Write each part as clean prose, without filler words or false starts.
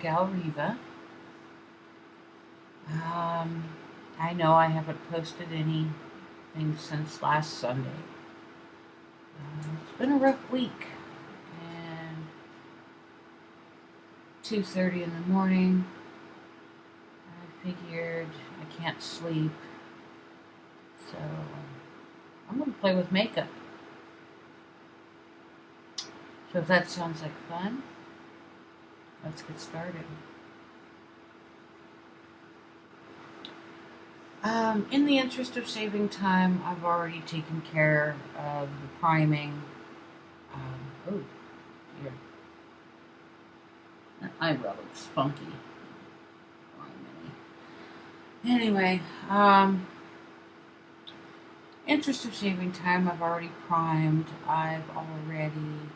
GRWM. I know I haven't posted anything since last Sunday. It's been a rough week, and 2:30 in the morning, I figured I can't sleep, so I'm going to play with makeup. So if that sounds like fun, let's get started. In the interest of saving time, I've already taken care of the priming. Oh, dear. That eyebrow looks funky. Anyway, interest of saving time, I've already primed. I've already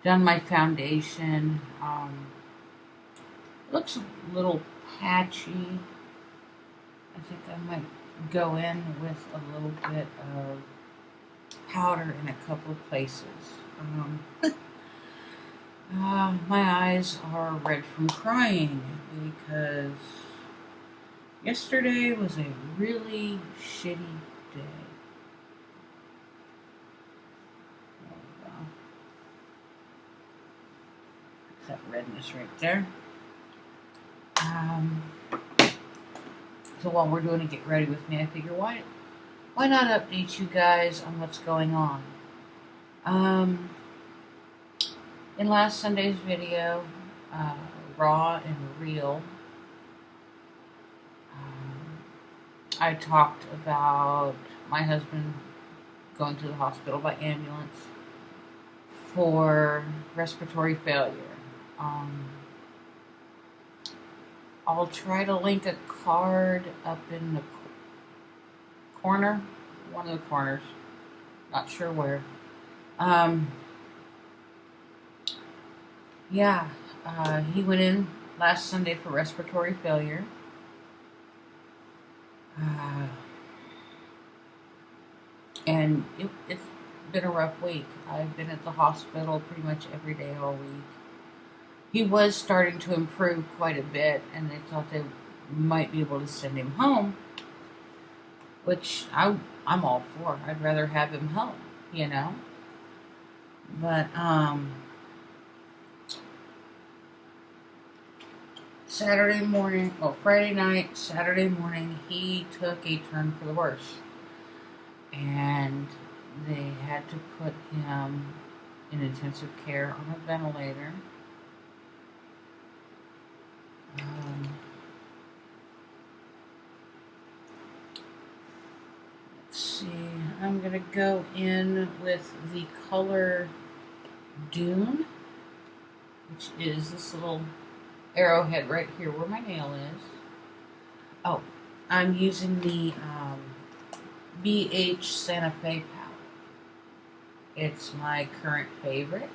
done my foundation. It looks a little patchy. I think I might go in with a little bit of powder in a couple of places. My eyes are red from crying because yesterday was a really shitty day. That redness right there. So while we're doing a get ready with me, I figure why not update you guys on what's going on. In last Sunday's video, Raw and Real, I talked about my husband going to the hospital by ambulance for respiratory failure. I'll try to link a card up in the corner, one of the corners, not sure where. He went in last Sunday for respiratory failure. And it's been a rough week. I've been at the hospital pretty much every day all week. He was starting to improve quite a bit, and they thought they might be able to send him home, which I'm all for. I'd rather have him home, you know. But Friday night, Saturday morning, he took a turn for the worse, and they had to put him in intensive care on a ventilator. Let's see, I'm going to go in with the color Dune, which is this little arrowhead right here where my nail is. Oh, I'm using the Eyeshadow Santafe palette. It's my current favorite.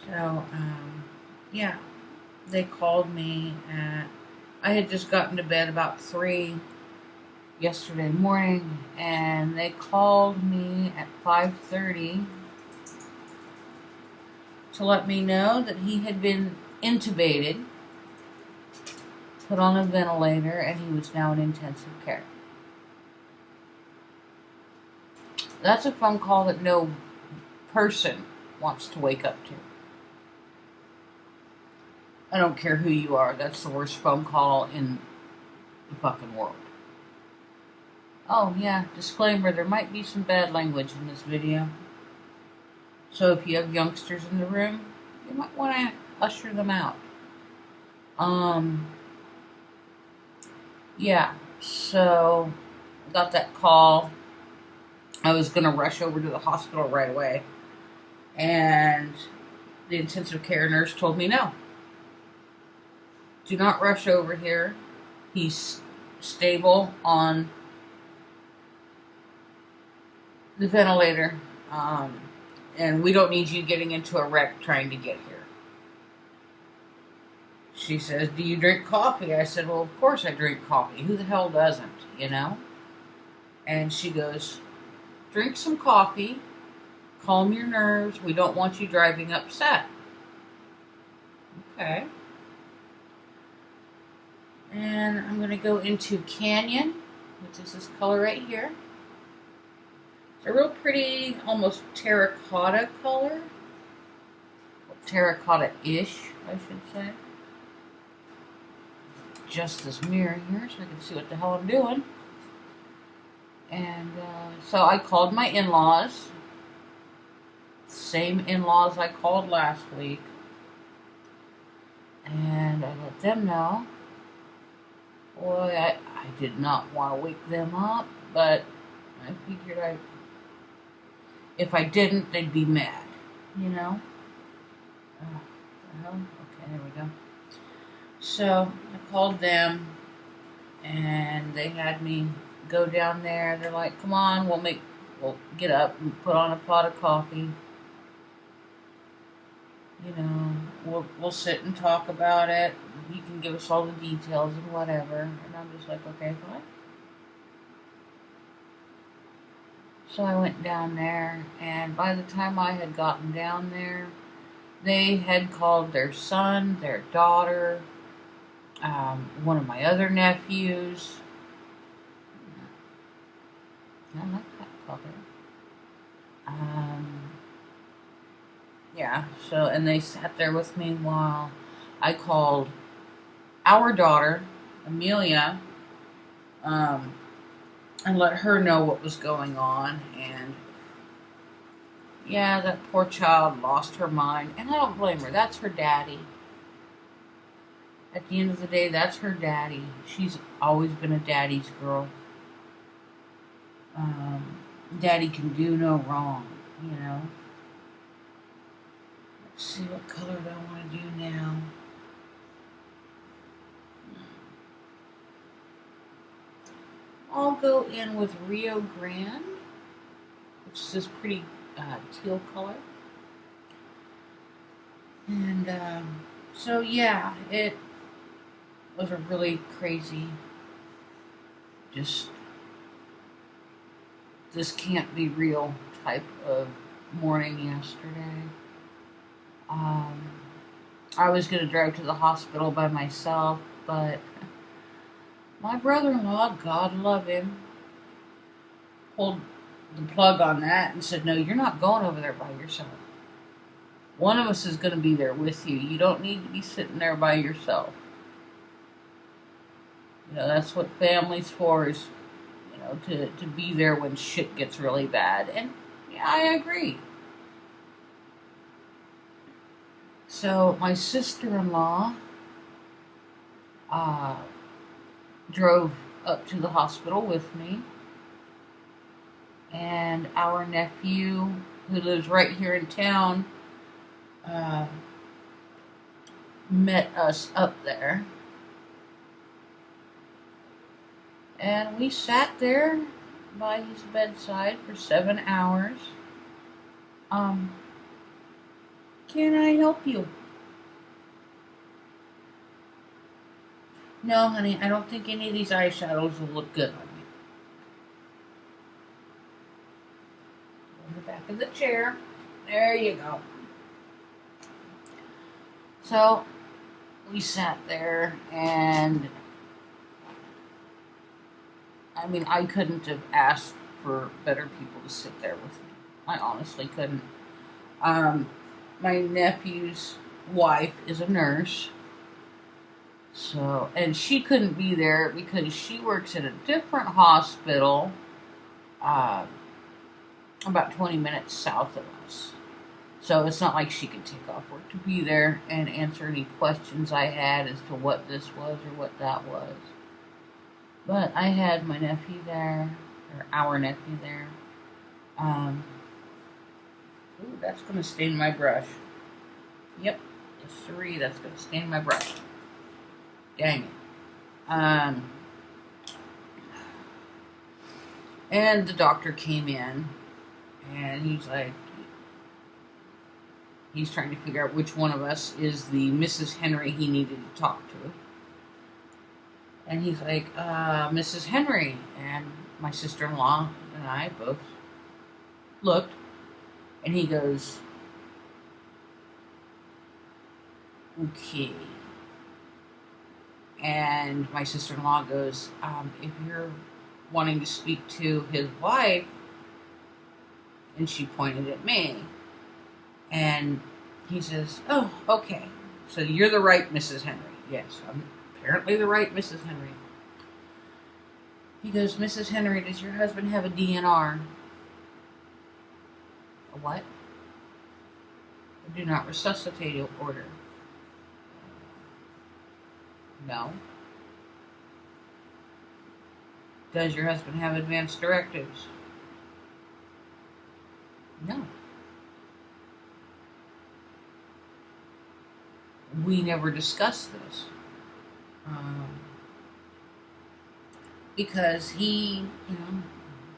So, they called me I had just gotten to bed about 3 yesterday morning, and they called me at 5:30 to let me know that he had been intubated, put on a ventilator, and he was now in intensive care. That's a phone call that no person wants to wake up to. I don't care who you are. That's the worst phone call in the fucking world. Oh, yeah, disclaimer, there might be some bad language in this video. So if you have youngsters in the room, you might want to usher them out. So I got that call. I was going to rush over to the hospital right away. And the intensive care nurse told me no. Do not rush over here. He's stable on the ventilator. And we don't need you getting into a wreck trying to get here. She says, do you drink coffee? I said, well, of course I drink coffee. Who the hell doesn't, you know? And she goes, drink some coffee. Calm your nerves. We don't want you driving upset. Okay. And I'm going to go into Canyon, which is this color right here. It's a real pretty, almost terracotta color. Terracotta-ish, I should say. Just this mirror here so I can see what the hell I'm doing. And so I called my in-laws. Same in-laws I called last week. And I let them know. Boy, I did not want to wake them up, but I figured if I didn't, they'd be mad, you know? Okay, there we go. So I called them, and they had me go down there. They're like, "Come on, we'll get up and put on a pot of coffee. You know, we'll sit and talk about it. You can give us all the details and whatever." And I'm just like, "Okay, fine." So I went down there, and by the time I had gotten down there, they had called their son, their daughter, one of my other nephews. I like that color. Yeah, so, and they sat there with me while I called our daughter, Amelia, and let her know what was going on. And yeah, that poor child lost her mind, and I don't blame her. That's her daddy. At the end of the day, that's her daddy. She's always been a daddy's girl. Daddy can do no wrong, you know. Let's see, what color do I want to do now? I'll go in with Rio Grande, which is this pretty teal color. And so yeah, it was a really crazy, just this can't be real type of morning yesterday. I was going to drive to the hospital by myself, but my brother-in-law, God love him, pulled the plug on that and said, "No, you're not going over there by yourself. One of us is going to be there with you. You don't need to be sitting there by yourself." You know, that's what family's for, is, you know, to be there when shit gets really bad. And yeah, I agree. So my sister-in-law drove up to the hospital with me, and our nephew, who lives right here in town, met us up there. And we sat there by his bedside for 7 hours. Can I help you? No, honey, I don't think any of these eyeshadows will look good on you. On the back of the chair. There you go. So, we sat there, and I mean, I couldn't have asked for better people to sit there with me. I honestly couldn't. My nephew's wife is a nurse. So, and she couldn't be there because she works at a different hospital, about 20 minutes south of us. So it's not like she could take off work to be there and answer any questions I had as to what this was or what that was. But I had my nephew there, or our nephew there. Ooh, that's going to stain my brush. Yep, yes, sorry, that's going to stain my brush. Dang it. And the doctor came in, and he's like, he's trying to figure out which one of us is the Mrs. Henry he needed to talk to. And he's like, Mrs. Henry. And my sister-in-law and I both looked, and he goes, Okay. And my sister-in-law goes, if you're wanting to speak to his wife, and she pointed at me, and he says, oh, okay, so you're the right Mrs. Henry. Yes, I'm apparently the right Mrs. Henry. He goes, Mrs. Henry, does your husband have a DNR? A what? A do not resuscitate order. No. Does your husband have advance directives? No. We never discussed this. Because he,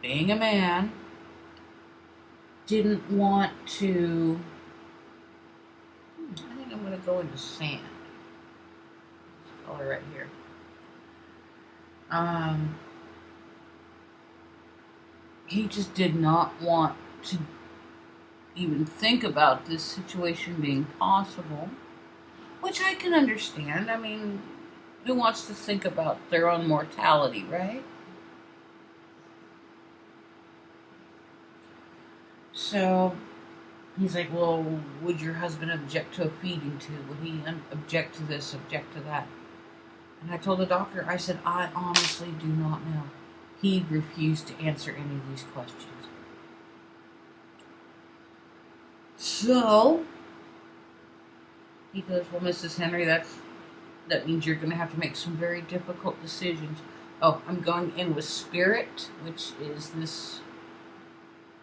being a man, didn't want to. I think I'm going to go into sand. This color right here. He just did not want to even think about this situation being possible, which I can understand. I mean, who wants to think about their own mortality, right? So he's like, well, would your husband object to a feeding tube? Would he object to this, object to that? And I told the doctor, I said, I honestly do not know. He refused to answer any of these questions. So he goes, well, Mrs. Henry, that means you're going to have to make some very difficult decisions. Oh, I'm going in with Spirit, which is this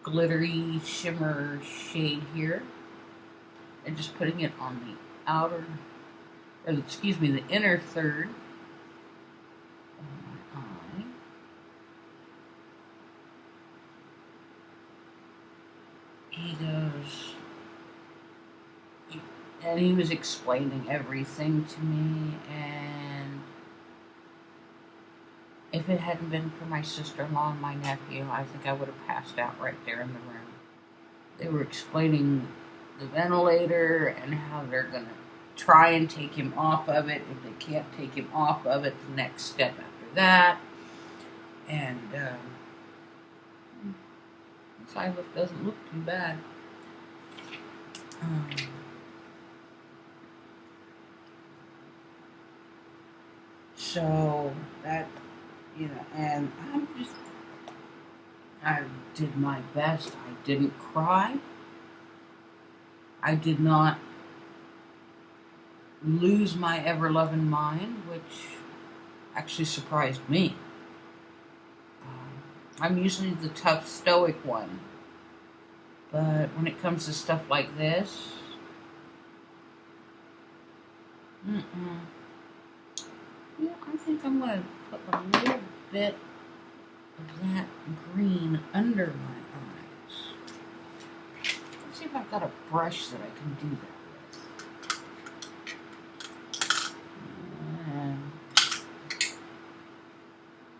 glittery shimmer shade here. And just putting it on the outer, or excuse me, the inner third of my eye. He goes, and he was explaining everything to me, and if it hadn't been for my sister-in-law and my nephew, I think I would have passed out right there in the room. They were explaining the ventilator and how they're going to try and take him off of it. If they can't take him off of it, the next step after that. And this eye look doesn't look too bad. So that, and I did my best. I didn't cry. I did not lose my ever-loving mind, which actually surprised me. I'm usually the tough, stoic one. But when it comes to stuff like this, yeah, I think I'm going to put a little bit of that green under my eyes. Let's see if I've got a brush that I can do that with.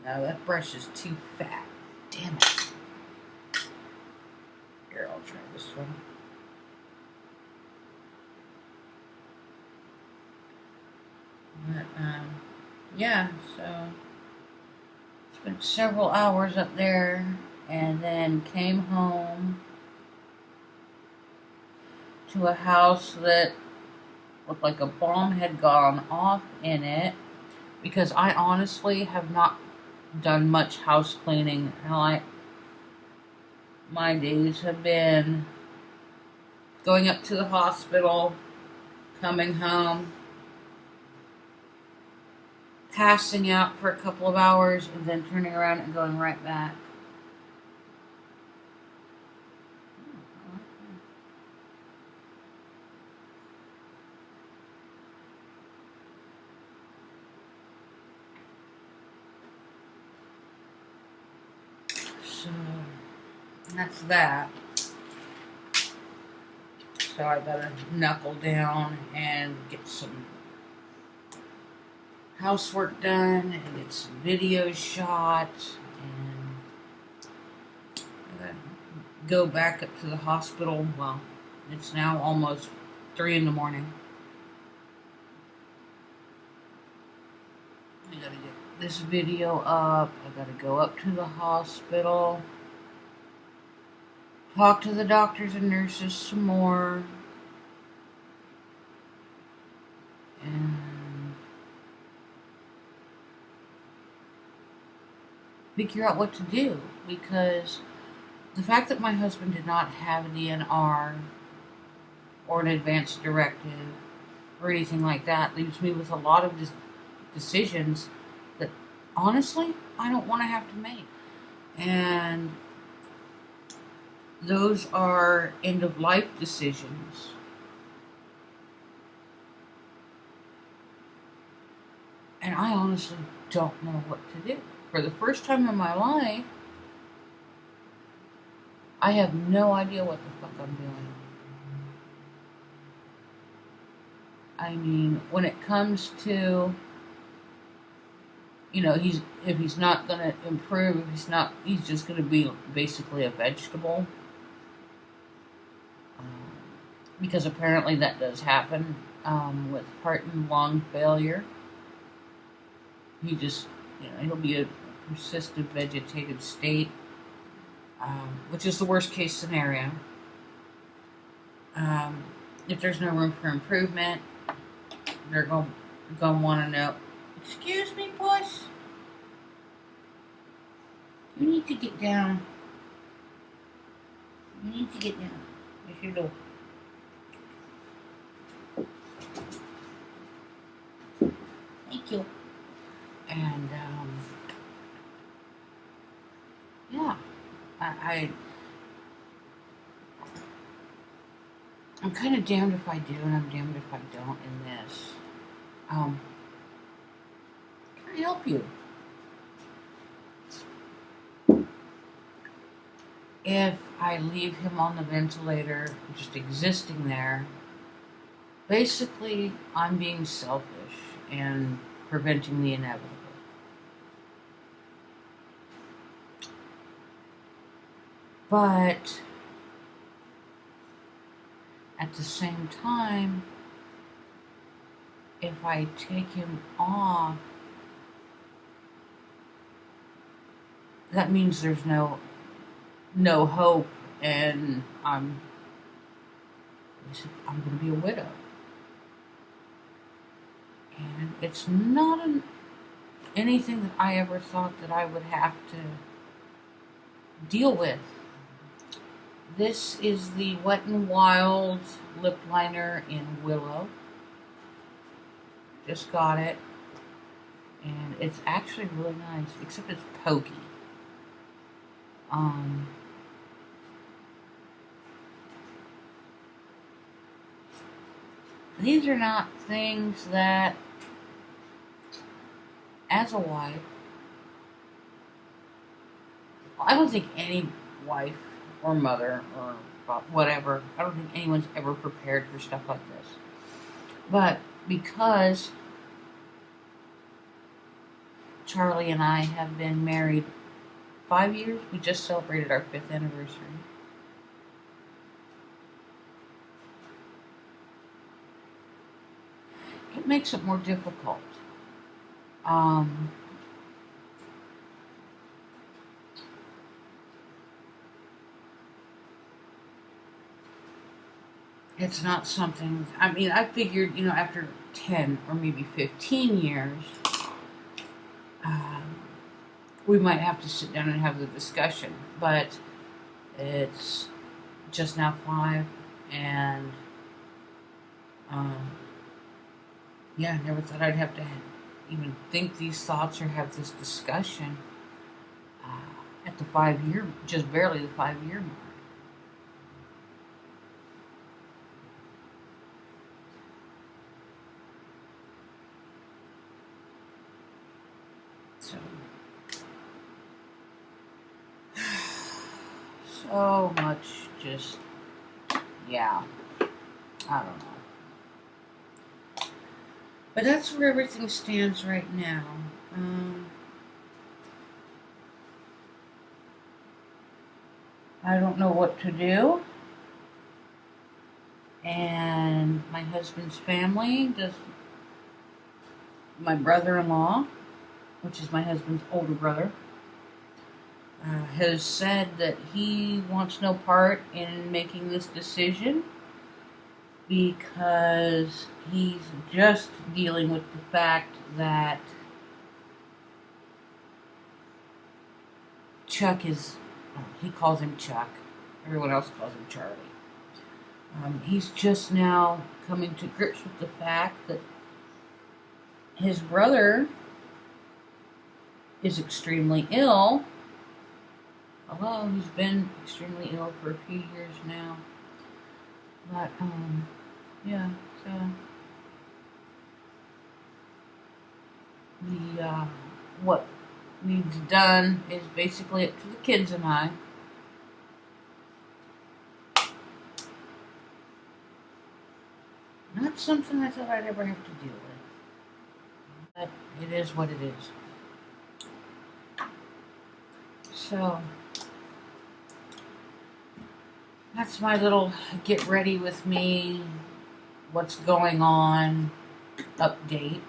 No, that brush is too fat. Damn it. Here, I'll try this one. But, yeah, so spent several hours up there and then came home to a house that looked like a bomb had gone off in it, because I honestly have not done much house cleaning. My days have been going up to the hospital, coming home, passing out for a couple of hours, and then turning around and going right back. So that's that. So I gotta knuckle down and get some housework done and get some videos shot, and I gotta go back up to the hospital. Well, it's now almost 3 in the morning. We gotta get this video up. I gotta go up to the hospital, talk to the doctors and nurses some more, and figure out what to do, because the fact that my husband did not have a DNR or an advance directive or anything like that leaves me with a lot of decisions that honestly I don't want to have to make. And those are end of life decisions. And I honestly don't know what to do. For the first time in my life, I have no idea what the fuck I'm doing. I mean, when it comes to, you know, if he's not gonna improve, he's just gonna be basically a vegetable. Because apparently that does happen with heart and lung failure. He just, he'll be a persistent vegetative state, which is the worst case scenario. If there's no room for improvement, they're going to want to know, excuse me, puss? You need to get down. You need to get down. Yes, you do. Thank you. And, yeah, I'm kind of damned if I do, and I'm damned if I don't in this. Can I help you? If I leave him on the ventilator, just existing there, basically I'm being selfish and preventing the inevitable. But at the same time, if I take him off, that means there's no hope, and I'm going to be a widow. And it's not anything that I ever thought that I would have to deal with. This is the Wet n Wild lip liner in Willow. Just got it. And it's actually really nice, except it's pokey. These are not things that, as a wife, I don't think any wife or mother or whatever, I don't think anyone's ever prepared for stuff like this. But because Charlie and I have been married 5 years, we just celebrated our 5th anniversary. It makes it more difficult. It's not something, I mean, I figured, after 10 or maybe 15 years, we might have to sit down and have the discussion, but it's just now 5, and, yeah, I never thought I'd have to even think these thoughts or have this discussion at the 5-year, just barely the 5-year mark. So much just, yeah, I don't know. But that's where everything stands right now. I don't know what to do. And my husband's family my brother-in-law which is my husband's older brother, has said that he wants no part in making this decision because he's just dealing with the fact that Chuck is, he calls him Chuck. Everyone else calls him Charlie. He's just now coming to grips with the fact that his brother is extremely ill. Although he's been extremely ill for a few years now. But, yeah, so what we've done is basically up to the kids and I. Not something I thought I'd ever have to deal with. But it is what it is. So, that's my little get ready with me, what's going on update.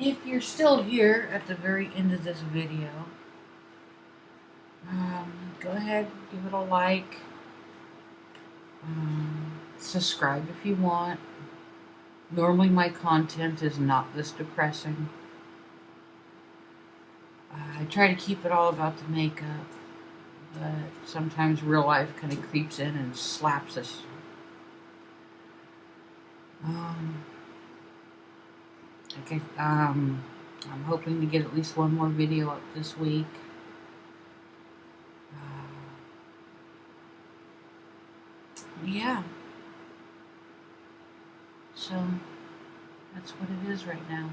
If you're still here at the very end of this video, go ahead, give it a like, subscribe if you want. Normally my content is not this depressing. I try to keep it all about the makeup, but sometimes real life kind of creeps in and slaps us. Okay, I'm hoping to get at least one more video up this week. Yeah. So, that's what it is right now.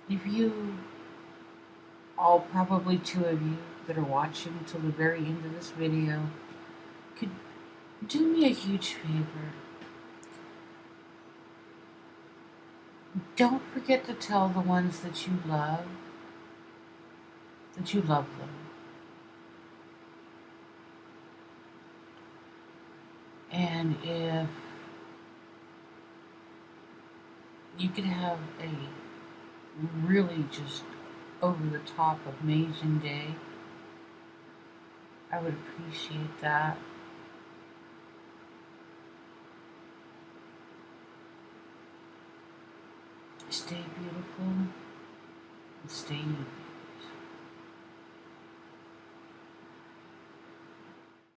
If you, all probably 2 of you that are watching till the very end of this video, could do me a huge favor. Don't forget to tell the ones that you love them. And if you could have a really just over the top amazing day, I would appreciate that. Stay beautiful and stay you.